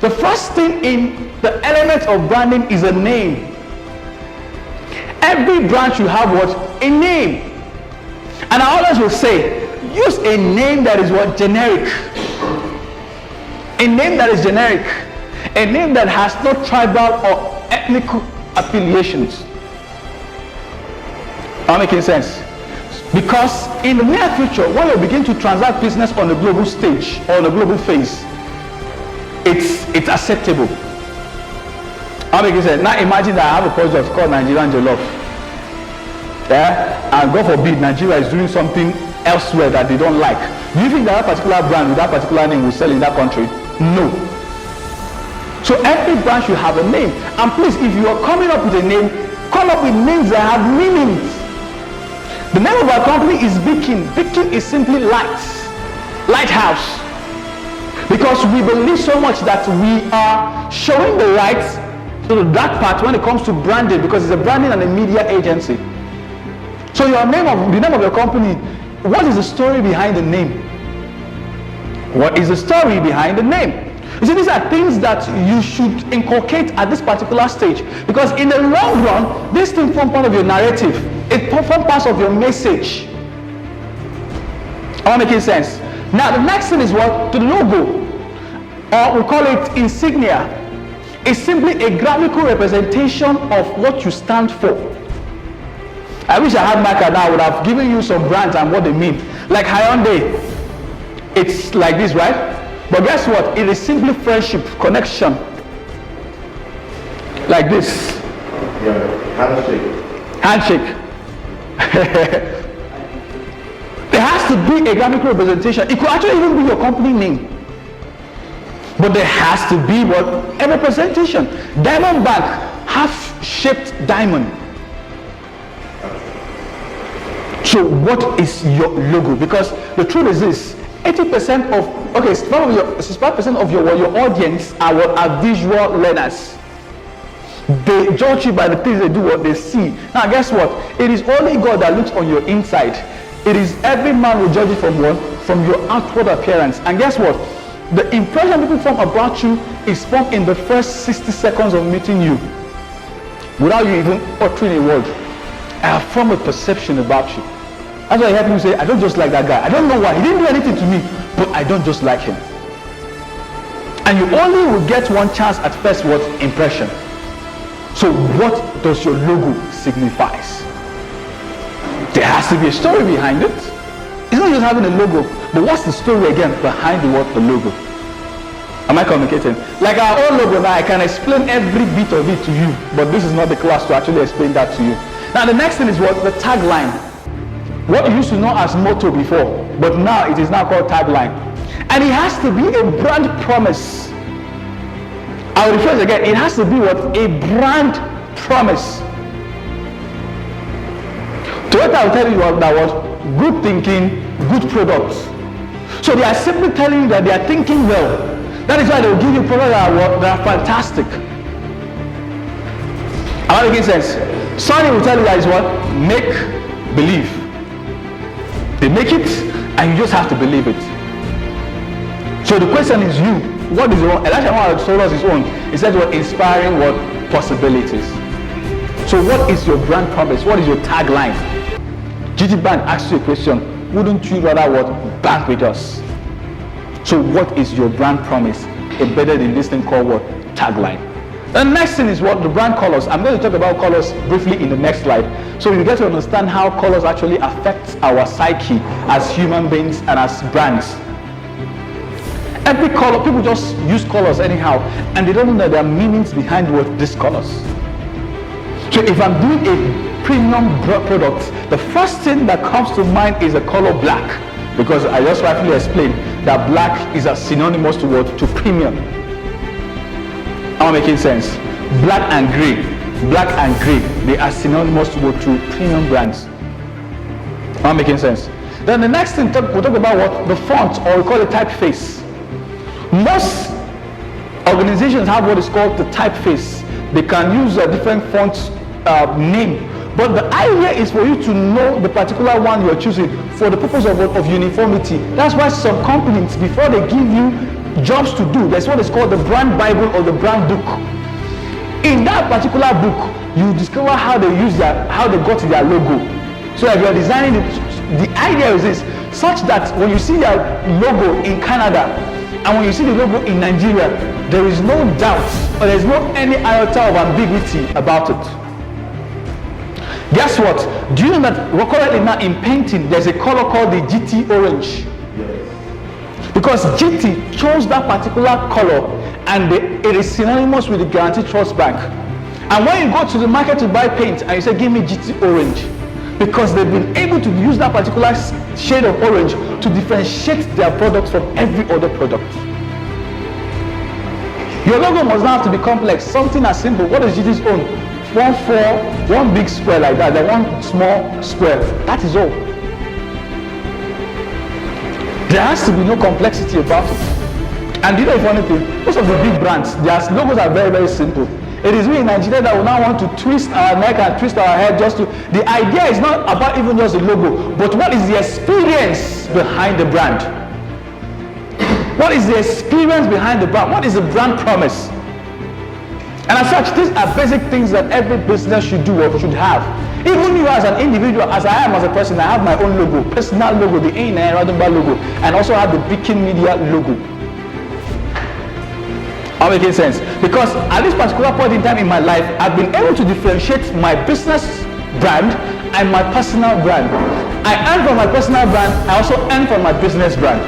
The first thing in the element of branding is a name. Every brand should have what? A name. And I always will say, use a name that is what? Generic. A name that is generic. A name that has no tribal or ethnic affiliations. Am I making sense? Because in the near future, when you begin to transact business on a global stage or on a global phase, it's acceptable. Am I making sense? Now imagine that I have a project called Nigerian Jollof. Yeah? And God forbid, Nigeria is doing something elsewhere that they don't like. Do you think that particular brand with that particular name will sell in that country? No. So every brand should have a name. And please, if you are coming up with a name, come up with names that have meanings. The name of our company is Beacon. Beacon is simply light. Lighthouse. Because we believe so much that we are showing the light to the dark part when it comes to branding, because it's a branding and a media agency. So the name of your company, what is the story behind the name? What is the story behind the name? You see, these are things that you should inculcate at this particular stage, because in the long run, this thing forms part of your narrative. It forms part of your message. Am I making sense? Now, the next thing is what? The logo, or we call it insignia. It's simply a graphical representation of what you stand for. I wish I had marker now. I would have given you some brands and what they mean. Like Hyundai, it's like this, right? But guess what? It is simply friendship, connection. Like this. Yeah, handshake. There has to be a graphical representation. It could actually even be your company name. But there has to be what? A representation. Diamond Bank, half-shaped diamond. So what is your logo? Because the truth is this, 80% of, okay, 65% of your audience are visual learners. They judge you by the things they do, what they see. Now guess what? It is only God that looks on your inside. It is every man will judge you from what? From your outward appearance. And guess what? The impression people form about you is formed in the first 60 seconds of meeting you. Without you even uttering a word. I have formed a perception about you. That's why I hear people say, I don't just like that guy. I don't know why. He didn't do anything to me, but I don't just like him. And you only will get one chance at first what? Impression. So what does your logo signify? There has to be a story behind it. It's not just having a logo, but what's the story again behind the logo? Am I communicating? Like our own logo now, I can explain every bit of it to you, but this is not the class to actually explain that to you. Now the next thing is what? The tagline. What you used to know as motto before, but now it is now called tagline. And it has to be a brand promise. I will rephrase again, it has to be what? A brand promise. Toyota will tell you that what? Good thinking, good products. So they are simply telling you that they are thinking well. That is why they will give you products that are fantastic. Am I making sense? Sony will tell you that is what? Make believe. They make it and you just have to believe it. So the question is you, what is wrong? Elijah told us his own. He said we're inspiring what? Possibilities. So what is your brand promise? What is your tagline? GT Bank asks you a question, wouldn't you rather what? Bank with us? So what is your brand promise embedded in this thing called what? Tagline. The next thing is what? The brand colors. I'm going to talk about colors briefly in the next slide. So you get to understand how colors actually affect our psyche as human beings and as brands. Every color, people just use colors anyhow, and they don't know that there are meanings behind what these colors. So if I'm doing a premium product, the first thing that comes to mind is the color black, because I just rightfully explained that black is a synonymous to what? To premium. Am I making sense? Black and gray, they are synonymous to what? To premium brands. Am I making sense? Then the next thing we'll talk about what? The font, or we call it typeface. Most organizations have what is called the typeface. They can use a different font name, but the idea is for you to know the particular one you're choosing for the purpose of uniformity. That's why some companies, before they give you jobs to do. There's what is called the brand Bible or the brand book. In that particular book, you discover how they got their logo. So if you're designing it, the idea is this, such that when you see their logo in Canada and when you see the logo in Nigeria, there is no doubt or there's no any iota of ambiguity about it. Guess what? Do you know that currently now in painting there's a color called the GT orange? Because GT chose that particular color and it is synonymous with the Guaranteed Trust Bank. And when you go to the market to buy paint and you say, give me GT orange, because they've been able to use that particular shade of orange to differentiate their product from every other product. Your logo must not have to be complex, something as simple. What is GT's own? One big square like that, then one small square. That is all. There has to be no complexity about it. And you know the funny thing? Most of the big brands, their logos are very, very simple. It is we in Nigeria that will now want to twist our neck and twist our head just to... The idea is not about even just the logo, but what is the experience behind the brand? What is the experience behind the brand? What is the brand promise? And as such, these are basic things that every business should do or should have. Even you as an individual, as I am as a person, I have my own logo, personal logo, the A9 Radumba logo, and also have the Beacon Media logo. Am I making sense? Because at this particular point in time in my life, I've been able to differentiate my business brand and my personal brand. I earn from my personal brand, I also earn from my business brand.